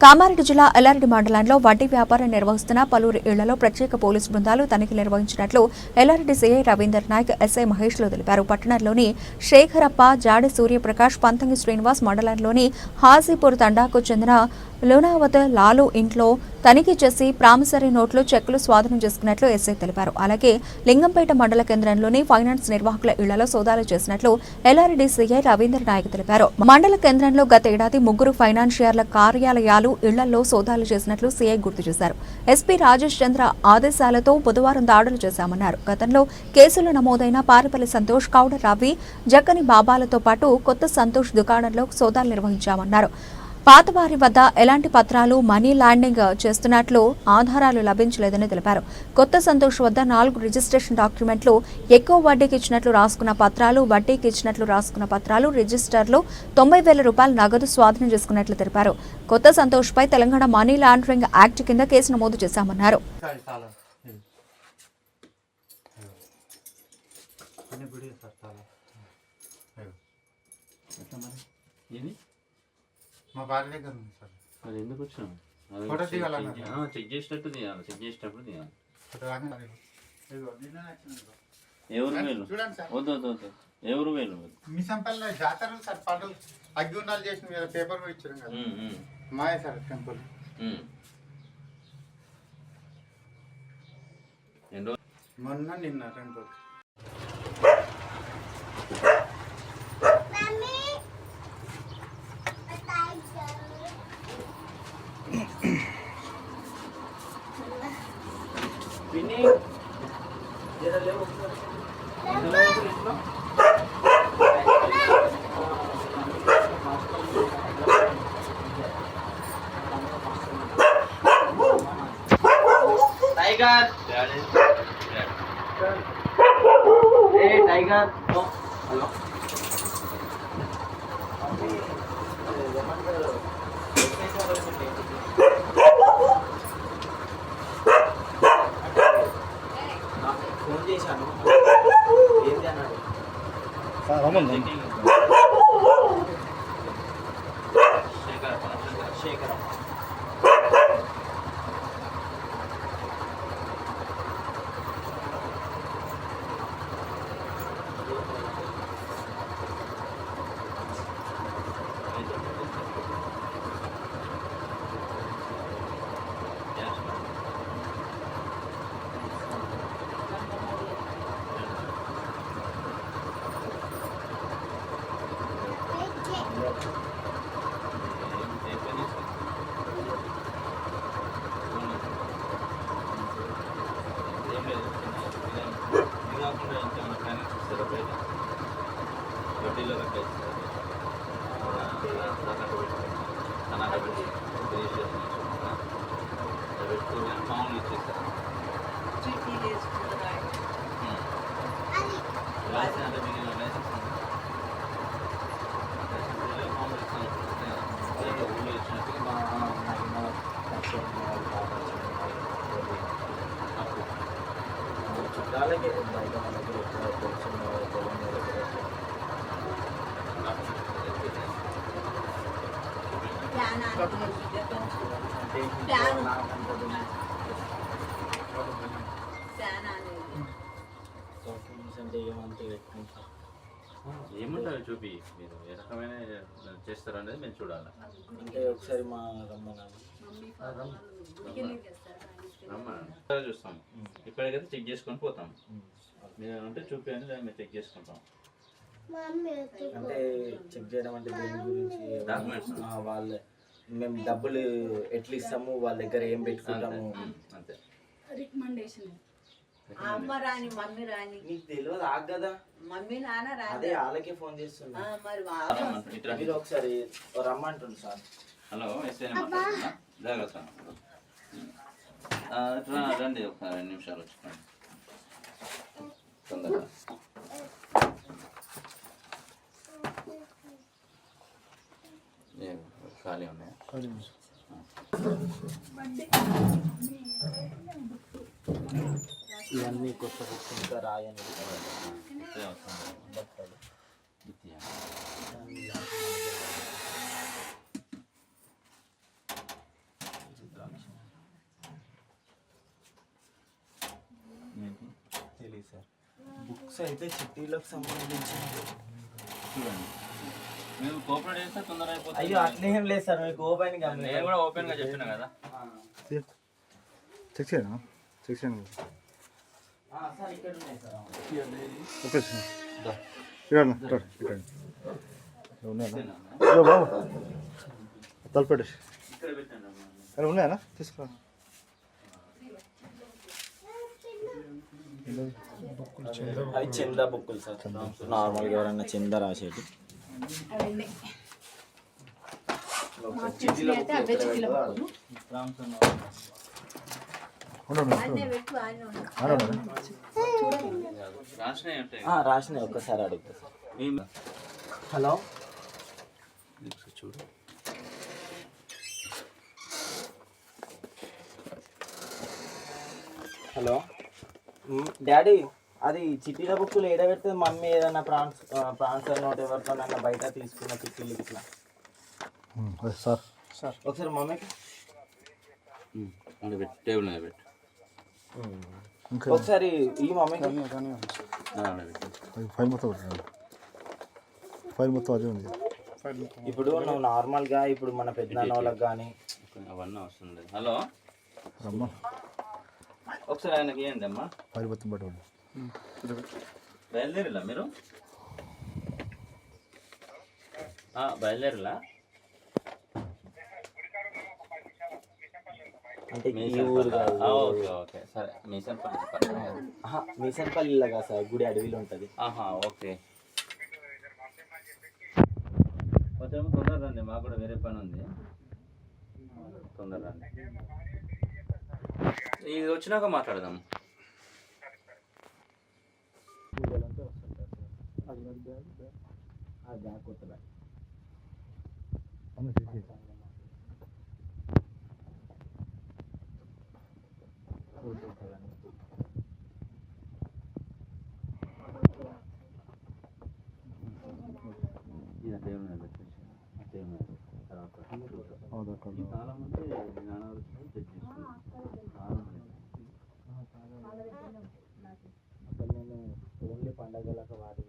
కామారెడ్డి జిల్లా ఎల్లారెడ్డి మండలంలో వడ్డీ వ్యాపారం నిర్వహిస్తున్న పలువురు ఇళ్లలో ప్రత్యేక పోలీసు బృందాలు తనిఖీలు నిర్వహించినట్లు ఎల్లారెడ్డి సీఐ రవీందర్ నాయక్ ఎస్ఐ మహేష్లు తెలిపారు. పట్టణంలోని శేఖరప్ప, జాడి సూర్యప్రకాష్, పంతంగి శ్రీనివాస్, మండలంలోని హాజీపూర్ తండాకు చెందిన లోనావత్ లాలు ఇంట్లో తనిఖీ చేసి ప్రామిసరీ నోట్లు, చెక్కులు స్వాధీనం చేసుకున్నట్లు ఎస్ఐ తెలిపారు. అలాగే లింగంపేట మండల కేంద్రంలోని ఫైనాన్స్ నిర్వాహకుల ఇళ్లలో సోదాలు చేసినట్లు ఎల్లారెడ్డి సీఐ రవీందర్ నాయక్ తెలిపారు. మండల కేంద్రంలో గత ఏడాది 3 ఫైనాన్షియర్ల కార్యాలయాలు, ఇళ్లలో సోదాలు చేసినట్లు సీఐ గుర్తు చేశారు. ఎస్పీ రాజేష్ చంద్ర ఆదేశాలతో బుధవారం దాడులు చేశామన్నారు. గతంలో కేసులు నమోదైన పారిపల్లి సంతోష్, కౌడ రవి, జక్కని బాబాలతో పాటు కొత్త సంతోష్ దుకాణంలో సోదాలు నిర్వహించామన్నారు. పాతవారి వద్ద ఎలాంటి పత్రాలు, మనీ లాండింగ్ చేస్తున్నట్లు ఆధారాలు లభించలేదని తెలిపారు. కొత్త సంతోష్ వద్ద 4 రిజిస్ట్రేషన్ డాక్యుమెంట్లు, ఎక్కువ వడ్డీకి ఇచ్చినట్లు రాసుకున్న పత్రాలు, వడ్డీకి ఇచ్చినట్లు రాసుకున్న పత్రాలు, రిజిస్టర్లు, 90,000 రూపాయల నగదు స్వాధీనం చేసుకున్నట్లు తెలిపారు. కొత్త సంతోష్ పై తెలంగాణ మనీ లాండరింగ్ యాక్ట్ కింద కేసు నమోదు చేశామన్నారు. మా భార్య దగ్గర ఉంది సార్. అది ఎందుకు వచ్చాను? ఫోటో తీయాలన్నా చెక్ చేసినట్టు తీయాలి, చెక్ చేసేటప్పుడు తీయాలి. ఎవరు వేలు? వద్దు వద్దు వద్దు. ఎవరు వేలు? మిసంపల్లి జాతర సార్. పాటలు అగ్గిగుండాలు చేసిన పేపర్ కూడా ఇచ్చారు కదా. మాయ సార్ టెంపుల్. మొన్న నిన్న టెంపుల్. टाइगर ए टाइगर नो हेलो फोन చేశాను ఏంది అన్నాడు సార్ రమణ శేఖర్ వడ్డీలో కట్టేస్తారు. పెట్టుకుని మామూలు ఇచ్చేస్తారు. లైసెన్స్ అంటే మీకు లైసెన్స్ మామూలు ఇస్తాను. ఊళ్ళో ఇచ్చినట్టు చుట్టాలకి బయట మన దగ్గర ఏమంటారు చూపి మీరు ఏ రకమైన చేస్తారు అనేది మేము చూడాలి. అంటే ఒకసారి మా చూస్తాం. ఇప్పటికైతే చెక్ చేసుకొని పోతాం. మీరు అంటే చూపి అని మేము చెక్ చేసుకుంటాం. అంటే చెక్ చేయడం అంటే దేని గురించి? డాక్యుమెంట్స్ వాళ్ళే మేము డబ్బులు ఎట్లా ఇస్తాము, వాళ్ళ దగ్గర ఏం పెట్టుకుంటాము అంతే. రికమెండేషన్ అమ్మ రాని మమ్మీ రాని నీకు తెలియదు ఆగ కదా. మమ్మీ నాన్న రాని అదే వాళ్ళకే ఫోన్ చేస్తున్నా. మరి మీరు ఒకసారి రమ్మంటుంది సార్. హలో ఎస్ఐ మాట్లాడుతున్నా. జాగ్రత్త రండి, ఒక 2 నిమిషాలు వచ్చుకోండి తొందరగా. ఖాళీ ఉన్నాయా? ఇవన్నీ కొత్త ఇంకా రాయని బుక్స్ అయితే చిట్టీలకు సంబంధించి చూడండి మీరు కోఆపరేట్ చేస్తే తొందర అయిపోతుంది. అయ్యో అట్లేం లేదు సార్ మీకు ఓపెన్ గా నేను కూడా ఓపెన్గా చెప్పిన కదా. చెక్ చేయనా చెక్ చేయండి సార్ ఇక్కడ ఉన్నాయి సార్ ఓకే సార్ ఇక్కడ ఉన్నాయా బాబు తలపెట్టేసి ఇక్కడ పెట్టండి అమ్మా. అరే ఉన్నాయా తీసుకురా అవి చందా బుక్కులు సార్ నార్మల్గా ఎవరైనా చందా రాసేటి అన్నే పెట్టు ఆయన రాసినవి ఉంటాయి. రాసినాయి ఒక్కసారి అడుగుతా సార్. హలో చూడు హలో డాడీ అది చిట్టీల బుక్కులు ఏడ పెడితే మమ్మీ ఏదైనా ప్రాన్సర్ నోట్ ఎవరితోనన్నా బయట తీసుకున్న చిట్టీలు ఇట్లా సార్ ఒకసారి మమ్మీకి టేబుల్ మీద పెట్టు. ఇంకా ఒకసారి ఈ మమ్మీకి ఫైల్ మొత్తం ఫైల్ మొత్తం అదే ఉంది ఇప్పుడు నువ్వు నార్మల్గా ఇప్పుడు మన పెద్దనాన్న వాళ్ళకి కానీ అవన్నీ అవసరం లేదు. హలో రమ్మా ఒకసారి ఆయనకి ఇవ్వండి అమ్మా. ఫైల్ మొత్తం పట్టుకోండి బయలుదేరిలా మీరు? బయలుదేరిలా? అంటే ఈ ఊరు కాదు. ఓకే ఓకే సరే. మీసన్పల్లిలో కాదు సార్, గుడి అడవిలో ఉంటుంది. ఓకే కొంచెం తొందర రండి, మాకు కూడా వేరే పని ఉంది. తొందర రండి, ఇది వచ్చినాక మాట్లాడదాం. బ్యాగ్ కొత్త బ్యాగ్ ఇది అంటే ఏమైనా పెట్టేసి అంటే ఏమైనా తర్వాత ఈ కాలం అంటే జ్ఞానాలు చెక్ చేసుకుంటాం. అసలు నేను ఓన్లీ పండగలకు వాటి